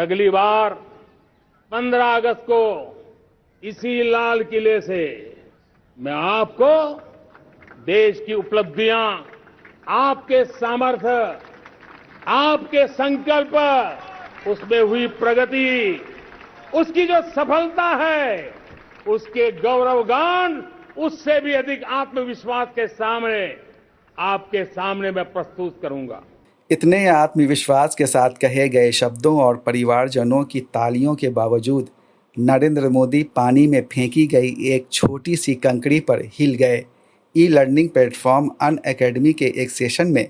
अगली बार 15 अगस्त को इसी लाल किले से मैं आपको देश की उपलब्धियां, आपके सामर्थ्य, आपके संकल्प, उसमें हुई प्रगति, उसकी जो सफलता है, उसके गौरवगान, उससे भी अधिक आत्मविश्वास के सामने आपके सामने मैं प्रस्तुत करूंगा। इतने आत्मविश्वास के साथ कहे गए शब्दों और परिवारजनों की तालियों के बावजूद नरेंद्र मोदी पानी में फेंकी गई एक छोटी सी कंकड़ी पर हिल गए। ई लर्निंग प्लेटफॉर्म अनअकैडमी के एक सेशन में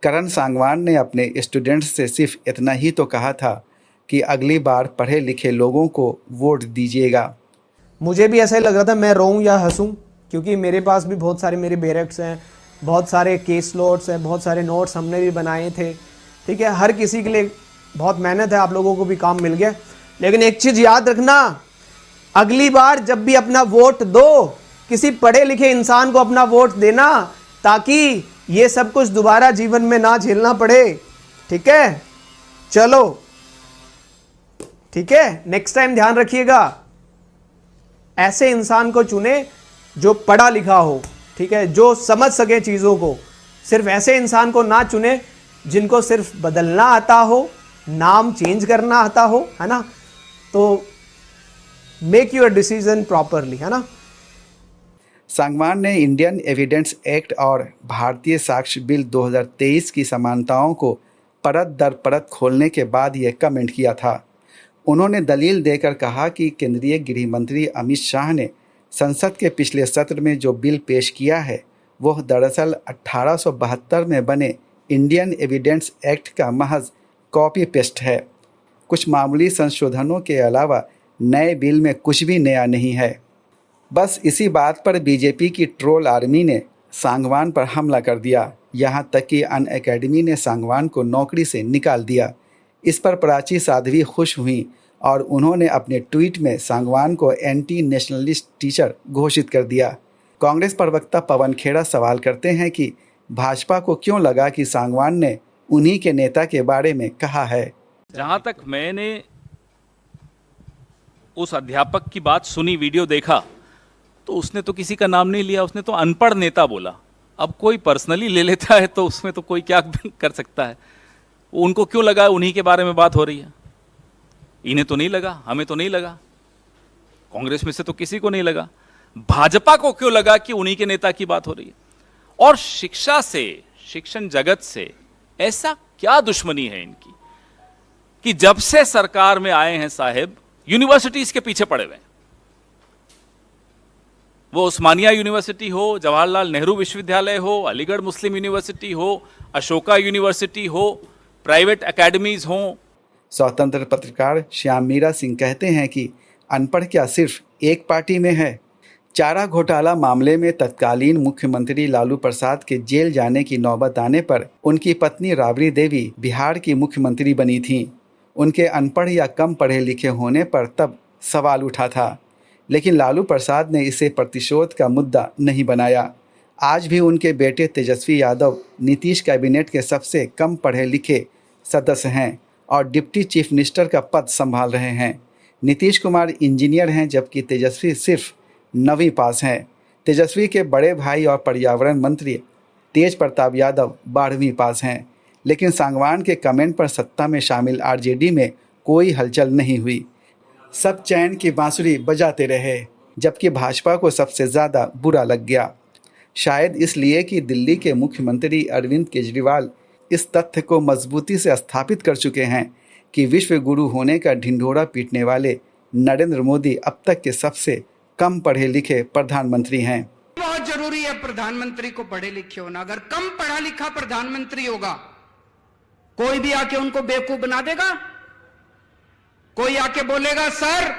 करण सांगवान ने अपने स्टूडेंट्स से सिर्फ इतना ही तो कहा था कि अगली बार पढ़े लिखे लोगों को वोट दीजिएगा। मुझे भी ऐसा ही लग रहा था मैं रोऊं या हंसूं, क्योंकि मेरे पास भी बहुत सारे मेरे बैरक्स हैं, बहुत सारे केस नोट्स हैं, बहुत सारे नोट्स हमने भी बनाए थे। ठीक है, हर किसी के लिए बहुत मेहनत है, आप लोगों को भी काम मिल गया। लेकिन एक चीज़ याद रखना, अगली बार जब भी अपना वोट दो, किसी पढ़े लिखे इंसान को अपना वोट देना, ताकि ये सब कुछ दोबारा जीवन में ना झेलना पड़े। ठीक है, चलो ठीक है, नेक्स्ट टाइम ध्यान रखिएगा, ऐसे इंसान को चुने जो पढ़ा लिखा हो, ठीक है, जो समझ सके चीज़ों को। सिर्फ ऐसे इंसान को ना चुने जिनको सिर्फ बदलना आता हो, नाम चेंज करना आता हो, है ना। तो मेक योर डिसीजन प्रॉपरली, है ना। सांगवान ने इंडियन एविडेंस एक्ट और भारतीय साक्ष्य बिल 2023 की समानताओं को परत दर परत खोलने के बाद यह कमेंट किया था। उन्होंने दलील देकर कहा कि केंद्रीय गृह मंत्री अमित शाह ने संसद के पिछले सत्र में जो बिल पेश किया है वह दरअसल 1872 में बने इंडियन एविडेंस एक्ट का महज कॉपी पेस्ट है। कुछ मामूली संशोधनों के अलावा नए बिल में कुछ भी नया नहीं है। बस इसी बात पर बीजेपी की ट्रोल आर्मी ने सांगवान पर हमला कर दिया। यहाँ तक कि अनअकैडमी ने सांगवान को नौकरी से निकाल दिया। इस पर प्राची साध्वी खुश हुई और उन्होंने अपने ट्वीट में सांगवान को एंटी नेशनलिस्ट टीचर घोषित कर दिया। कांग्रेस प्रवक्ता पवन खेड़ा सवाल करते हैं कि भाजपा को क्यों लगा कि सांगवान ने उन्हीं के नेता के बारे में कहा है। जहां तक मैंने उस अध्यापक की बात सुनी, वीडियो देखा, तो उसने तो किसी का नाम नहीं लिया, उसने तो अनपढ़ नेता बोला। अब कोई पर्सनली ले लेता है तो उसमें तो कोई क्या कर सकता है। उनको क्यों लगा उन्हीं के बारे में बात हो रही है? इन्हें तो नहीं लगा, हमें तो नहीं लगा, कांग्रेस में से तो किसी को नहीं लगा। भाजपा को क्यों लगा कि उन्हीं के नेता की बात हो रही है? और शिक्षा से, शिक्षण जगत से ऐसा क्या दुश्मनी है इनकी कि जब से सरकार में आए हैं साहेब, यूनिवर्सिटीज के पीछे पड़े हुए हैं। वो उस्मानिया यूनिवर्सिटी हो, जवाहरलाल नेहरू विश्वविद्यालय हो, अलीगढ़ मुस्लिम यूनिवर्सिटी हो, अशोका यूनिवर्सिटी हो, प्राइवेट एकेडमीज हो। स्वतंत्र पत्रकार श्याम मीरा सिंह कहते हैं कि अनपढ़ क्या सिर्फ एक पार्टी में है। चारा घोटाला मामले में तत्कालीन मुख्यमंत्री लालू प्रसाद के जेल जाने की नौबत आने पर उनकी पत्नी राबड़ी देवी बिहार की मुख्यमंत्री बनी थीं। उनके अनपढ़ या कम पढ़े लिखे होने पर तब सवाल उठा था, लेकिन लालू प्रसाद ने इसे प्रतिशोध का मुद्दा नहीं बनाया। आज भी उनके बेटे तेजस्वी यादव नीतीश कैबिनेट के सबसे कम पढ़े लिखे सदस्य हैं और डिप्टी चीफ मिनिस्टर का पद संभाल रहे हैं। नीतीश कुमार इंजीनियर हैं जबकि तेजस्वी सिर्फ 9वीं पास हैं। तेजस्वी के बड़े भाई और पर्यावरण मंत्री तेज प्रताप यादव 12वीं पास हैं। लेकिन सांगवान के कमेंट पर सत्ता में शामिल आरजेडी में कोई हलचल नहीं हुई। सब चैन की बांसुरी बजाते रहे, जबकि भाजपा को सबसे ज़्यादा बुरा लग गया। शायद इसलिए कि दिल्ली के मुख्यमंत्री अरविंद केजरीवाल इस तथ्य को मजबूती से स्थापित कर चुके हैं कि विश्व गुरु होने का ढिंढोरा पीटने वाले नरेंद्र मोदी अब तक के सबसे कम पढ़े लिखे प्रधानमंत्री हैं। बहुत जरूरी है प्रधानमंत्री को पढ़े लिखे होना। अगर कम पढ़ा लिखा प्रधानमंत्री होगा, कोई भी आके उनको बेवकूफ बना देगा। कोई आके बोलेगा सर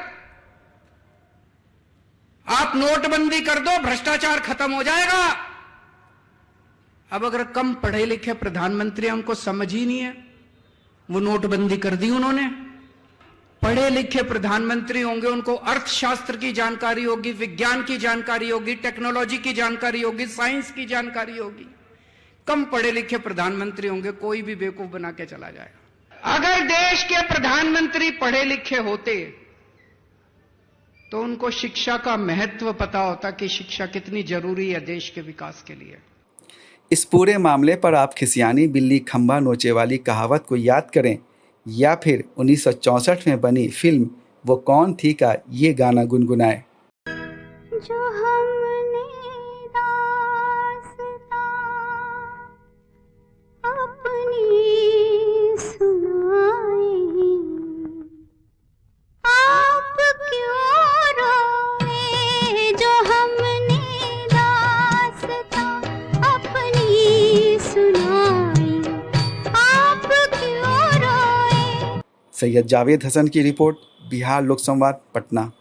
आप नोटबंदी कर दो, भ्रष्टाचार खत्म हो जाएगा। अब अगर कम पढ़े लिखे प्रधानमंत्री, उनको समझ ही नहीं है, वो नोटबंदी कर दी उन्होंने। पढ़े लिखे प्रधानमंत्री होंगे, उनको अर्थशास्त्र की जानकारी होगी, विज्ञान की जानकारी होगी, टेक्नोलॉजी की जानकारी होगी, साइंस की जानकारी होगी। कम पढ़े लिखे प्रधानमंत्री होंगे, कोई भी बेवकूफ बना के चला जाएगा। अगर देश के प्रधानमंत्री पढ़े लिखे होते तो उनको शिक्षा का महत्व पता होता कि शिक्षा कितनी जरूरी है देश के विकास के लिए। इस पूरे मामले पर आप खिसियानी बिल्ली खंभा नोचे वाली कहावत को याद करें या फिर 1964 में बनी फिल्म वो कौन थी का ये गाना गुनगुनाएं। जो हमने दास्तां अपनी सुनाई, आप क्यों रोए? जो हमने दास्तां अपनी सुनाई, आप क्यों रोए? सैयद जावेद हसन की रिपोर्ट, बिहार लोक संवाद, पटना।